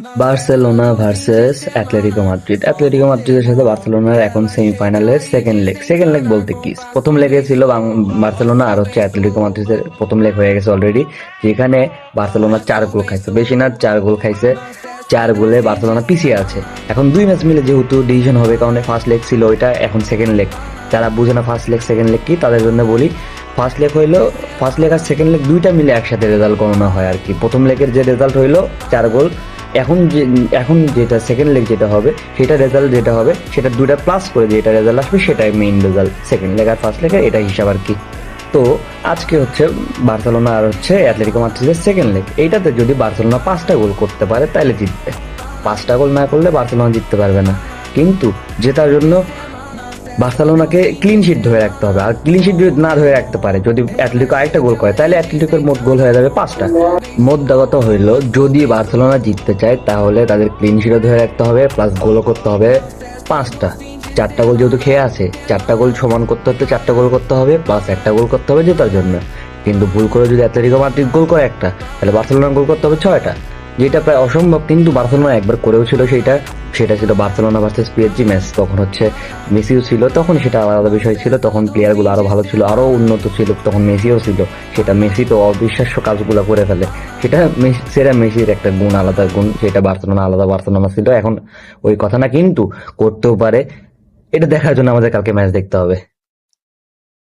Barcelona versus Atletico Madrid. Atletico মাদ্রিদের সাথে বার্সেলোনার এখন সেমিফাইনালের সেকেন্ড লেগ বলতে কি, প্রথম লেগে ছিল বার্সেলোনা আর অ্যাটলেটিকো মাদ্রিদের প্রথম লেগ হয়ে গেছে অলরেডি, যেখানে বার্সেলোনা 4 গোল খাইছে, বেশি না 4 গোল খাইছে। 4 গোলে বার্সেলোনা পিছিয়ে আছে। এখন 2 ম্যাচ মিলে যেহেতু ডিভিশন হবে, কারণ ফার্স্ট লেগ ছিল ওইটা, এখন সেকেন্ড লেগ। যারা বুঝে না ফার্স্ট লেগ সেকেন্ড লেগ কি, তাদের জন্য বলি, ফার্স্ট লেগ আর সেকেন্ড লেগ দুইটা মিলে একসাথে রেজাল্ট গণনা হয় আর কি। প্রথম লেগের যে রেজাল্ট হইলো 4 গোল, এখন যেটা সেকেন্ড লেগ যেটা হবে, সেটা রেজাল্ট যেটা হবে সেটা দুইটা প্লাস করে যেটা রেজাল্ট আসবে সেটাই মেইন রেজাল্ট, সেকেন্ড লেগ আর ফার্স্ট লেগের এটা হিসাব আর কি। তো আজকে হচ্ছে বার্সেলোনা আর অ্যাটলেটিকো মাদ্রিদের সেকেন্ড লেগ। এইটাতে যদি বার্সেলোনা 5টা গোল করতে পারে তাহলে জিতবে। 5টা গোল না করলে বার্সেলোনা জিততে পারবে না। কিন্তু জেতার জন্য বার্সেলোনাকে ক্লিন শিট ধরে রাখতে হবে, আর ক্লিন শিট যদি না ধরে রাখতে পারে, যদি অ্যাটলেটিকো আরেকটা গোল করে, তাহলে অ্যাটলেটিকোর মোট গোল হয়ে যাবে 5টা। মোট কথা হইলো, যদি বার্সেলোনা জিততে চায় তাহলে তাদের ক্লিন শিটও ধরে রাখতে হবে, প্লাস গোলও করতে হবে 5টা। 4টা গোল যেহেতু খেয়ে আছে, 4টা গোল সমান করতে হতে 4টা গোল করতে হবে, প্লাস একটা গোল করতে হবে জেতার জন্য। কিন্তু ভুল করে যদি অ্যাটলেটিকো মাদ্রিদ গোল করে একটা, তাহলে বার্সেলোনা গোল করতে হবে 6টা, যেটা প্রায় অসম্ভব। কিন্তু বার্সেলোনা একবার করেও ছিল, সেটা ছিল বার্সেলোনা ভার্সেস পিএসজি ম্যাচ। তখন হচ্ছে মেসিও ছিল, তখন সেটা আলাদা বিষয় ছিল, তখন প্লেয়ারগুলো আরো ভালো ছিল, আরো উন্নত ছিল, তখন মেসিও ছিল। মেসি তো অবিশ্বাস্য কাজগুলো করে ফেলে, সেটা মেসির একটা গুণ, আলাদা গুণ, সেটা বার্সেলোনা আলাদা বার্সেলোনা ছিল। এখন ওই কথা না, কিন্তু করতেও পারে। এটা দেখার জন্য আমাদের কালকে ম্যাচ দেখতে হবে।